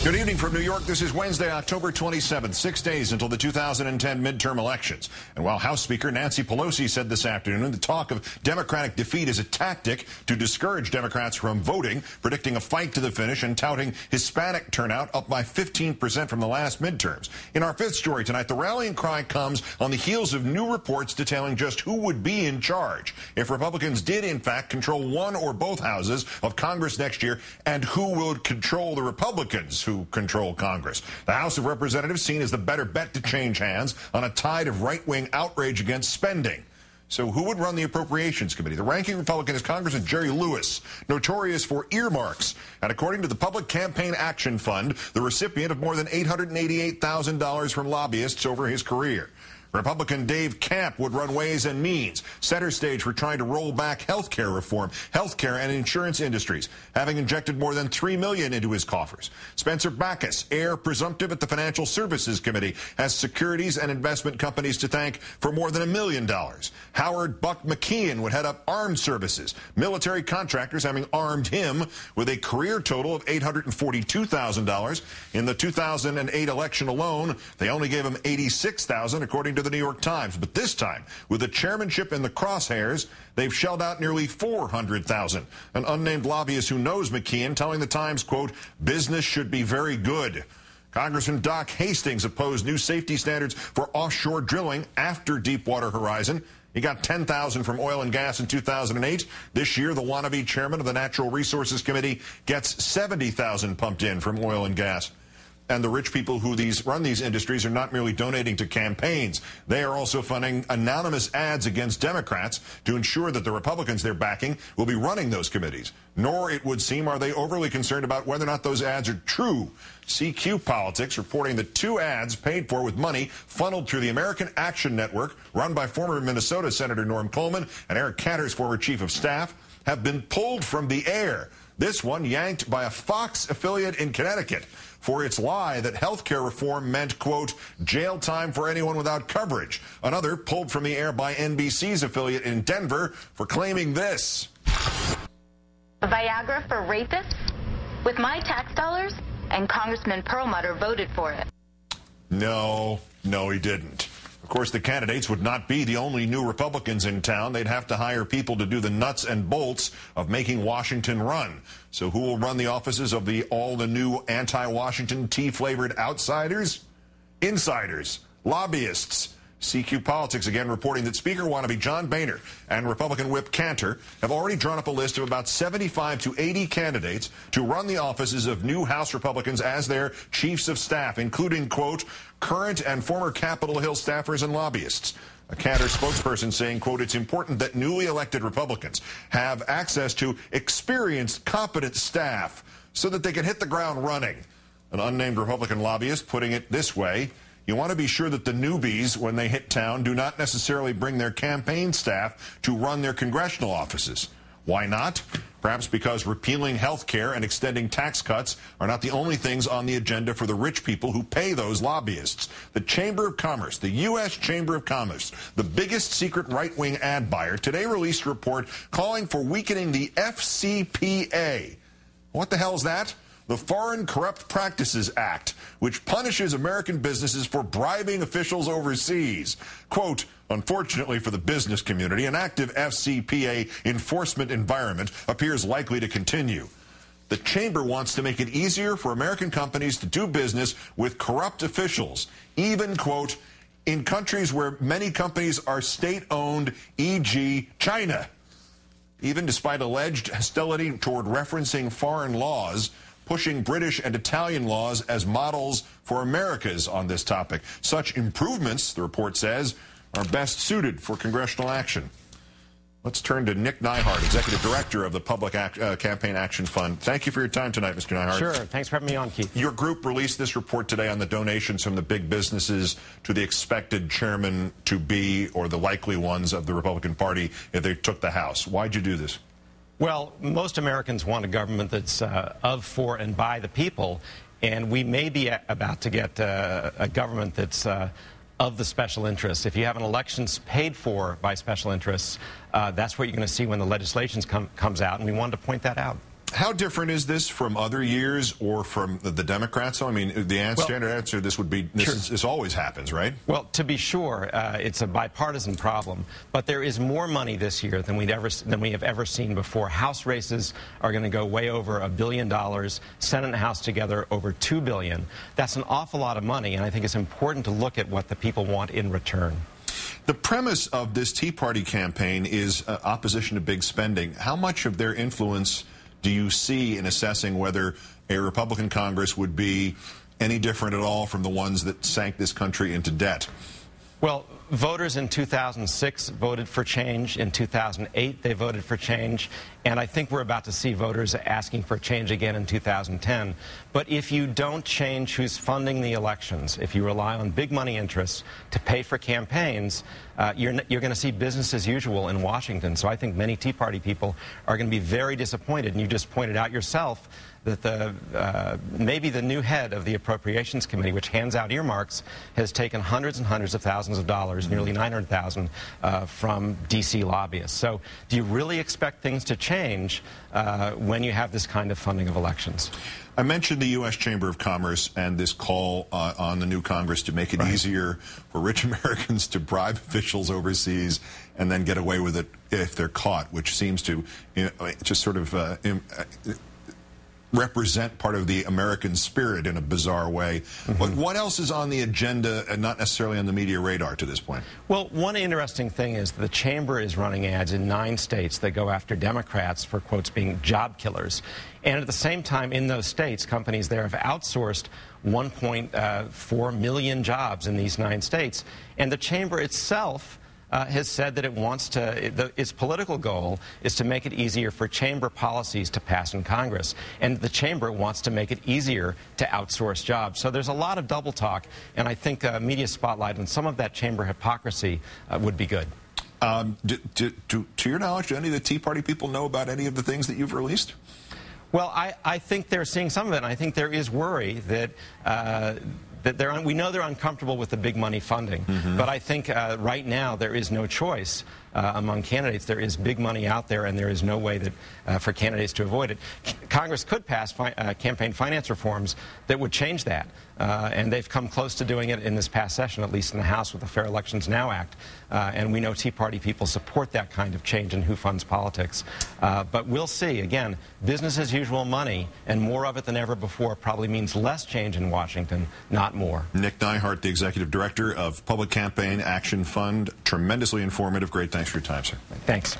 Good evening from New York. This is Wednesday, October 27th, 6 days until the 2010 midterm elections. And while House Speaker Nancy Pelosi said this afternoon the talk of Democratic defeat is a tactic to discourage Democrats from voting, predicting a fight to the finish and touting Hispanic turnout up by 15% from the last midterms. In our fifth story tonight, the rallying cry comes on the heels of new reports detailing just who would be in charge if Republicans did, in fact, control one or both houses of Congress next year, and who would control the Republicans who control Congress. The House of Representatives seen as the better bet to change hands on a tide of right-wing outrage against spending. So who would run the Appropriations Committee? The ranking Republican is Congressman Jerry Lewis, notorious for earmarks. And according to the Public Campaign Action Fund, the recipient of more than $888,000 from lobbyists over his career. Republican Dave Camp would run Ways and Means, center stage for trying to roll back health care reform, healthcare and insurance industries, having injected more than $3 million into his coffers. Spencer Backus, heir presumptive at the Financial Services Committee, has securities and investment companies to thank for more than $1 million. Howard Buck McKeon would head up armed services, military contractors having armed him with a career total of $842,000. In the 2008 election alone, they only gave him $86,000, according to the New York Times. But this time, with the chairmanship in the crosshairs, they've shelled out nearly $400,000. An unnamed lobbyist who knows McKeon telling the Times, quote, business should be very good. Congressman Doc Hastings opposed new safety standards for offshore drilling after Deepwater Horizon. He got $10,000 from oil and gas in 2008. This year, the wannabe chairman of the Natural Resources Committee gets $70,000 pumped in from oil and gas. And the rich people who run these industries are not merely donating to campaigns. They are also funding anonymous ads against Democrats to ensure that the Republicans they're backing will be running those committees. Nor, it would seem, are they overly concerned about whether or not those ads are true. CQ Politics reporting that 2 ads paid for with money funneled through the American Action Network, run by former Minnesota Senator Norm Coleman and Eric Cantor's former chief of staff, have been pulled from the air. This one yanked by a Fox affiliate in Connecticut for its lie that health care reform meant, quote, jail time for anyone without coverage. Another pulled from the air by NBC's affiliate in Denver for claiming this. Viagra for rapists? With my tax dollars? And Congressman Perlmutter voted for it. No, he didn't. Of course, the candidates would not be the only new Republicans in town. They'd have to hire people to do the nuts and bolts of making Washington run. So who will run the offices of all the new anti-Washington tea-flavored outsiders? Insiders, lobbyists. CQ Politics again reporting that Speaker wannabe John Boehner and Republican Whip Cantor have already drawn up a list of about 75 to 80 candidates to run the offices of new House Republicans as their chiefs of staff, including, quote, current and former Capitol Hill staffers and lobbyists. A Cantor spokesperson saying, quote, it's important that newly elected Republicans have access to experienced, competent staff so that they can hit the ground running. An unnamed Republican lobbyist putting it this way: you want to be sure that the newbies, when they hit town, do not necessarily bring their campaign staff to run their congressional offices. Why not? Perhaps because repealing health care and extending tax cuts are not the only things on the agenda for the rich people who pay those lobbyists. The Chamber of Commerce, the U.S. Chamber of Commerce, the biggest secret right-wing ad buyer, today released a report calling for weakening the FCPA. What the hell is that? The Foreign Corrupt Practices Act, which punishes American businesses for bribing officials overseas. Quote, unfortunately for the business community, an active FCPA enforcement environment appears likely to continue. The Chamber wants to make it easier for American companies to do business with corrupt officials, even, quote, in countries where many companies are state-owned, e.g. China. Even despite alleged hostility toward referencing foreign laws, pushing British and Italian laws as models for America's on this topic. Such improvements, the report says, are best suited for congressional action. Let's turn to Nick Neihart, Executive Director of the Public Campaign Action Fund. Thank you for your time tonight, Mr. Neihart. Sure. Thanks for having me on, Keith. Your group released this report today on the donations from the big businesses to the expected chairman-to-be or the likely ones of the Republican Party if they took the House. Why'd you do this? Well, most Americans want a government that's of, for, and by the people, and we may be about to get a government that's of the special interests. If you have an elections paid for by special interests, that's what you're going to see when the legislation comes out, and we wanted to point that out. How different is this from other years or from the Democrats? I mean, the standard answer to this would be this always happens, right? Well, to be sure, it's a bipartisan problem, but there is more money this year than we have ever seen before. House races are going to go way over $1 billion. Senate and House together over $2 billion. That's an awful lot of money, and I think it's important to look at what the people want in return. The premise of this Tea Party campaign is opposition to big spending. How much of their influence do you see in assessing whether a Republican Congress would be any different at all from the ones that sank this country into debt? Well, voters in 2006 voted for change. In 2008, they voted for change. And I think we're about to see voters asking for change again in 2010. But if you don't change who's funding the elections, if you rely on big money interests to pay for campaigns, you're going to see business as usual in Washington. So I think many Tea Party people are going to be very disappointed. And you just pointed out yourself that maybe the new head of the Appropriations Committee, which hands out earmarks, has taken hundreds and hundreds of thousands of dollars, nearly $900,000, from D.C. lobbyists. So do you really expect things to change when you have this kind of funding of elections? I mentioned the U.S. Chamber of Commerce and this call on the new Congress to make it easier for rich Americans to bribe officials overseas and then get away with it if they're caught, which seems to just sort of represent part of the American spirit in a bizarre way. But what else is on the agenda and not necessarily on the media radar to this point? Well, one interesting thing is the Chamber is running ads in 9 states that go after Democrats for, quotes, being job killers. And at the same time, in those states, companies there have outsourced 1.4 million jobs in these 9 states. And the Chamber itself has said that it wants to, its political goal is to make it easier for Chamber policies to pass in Congress. And the Chamber wants to make it easier to outsource jobs. So there's a lot of double talk, and I think a media spotlight on some of that Chamber hypocrisy would be good. To your knowledge, do any of the Tea Party people know about any of the things that you've released? Well, I think they're seeing some of it, and I think there is worry that we know they're uncomfortable with the big money funding, but I think right now there is no choice among candidates. There is big money out there, and there is no way that for candidates to avoid it. Congress could pass campaign finance reforms that would change that, and they've come close to doing it in this past session, at least in the House with the Fair Elections Now Act. And we know Tea Party people support that kind of change in who funds politics. But we'll see. Again, business as usual money, and more of it than ever before, probably means less change in Washington, not more. Nick Neihart, the Executive Director of Public Campaign Action Fund. Tremendously informative. Great. Thanks for your time, sir. Thanks.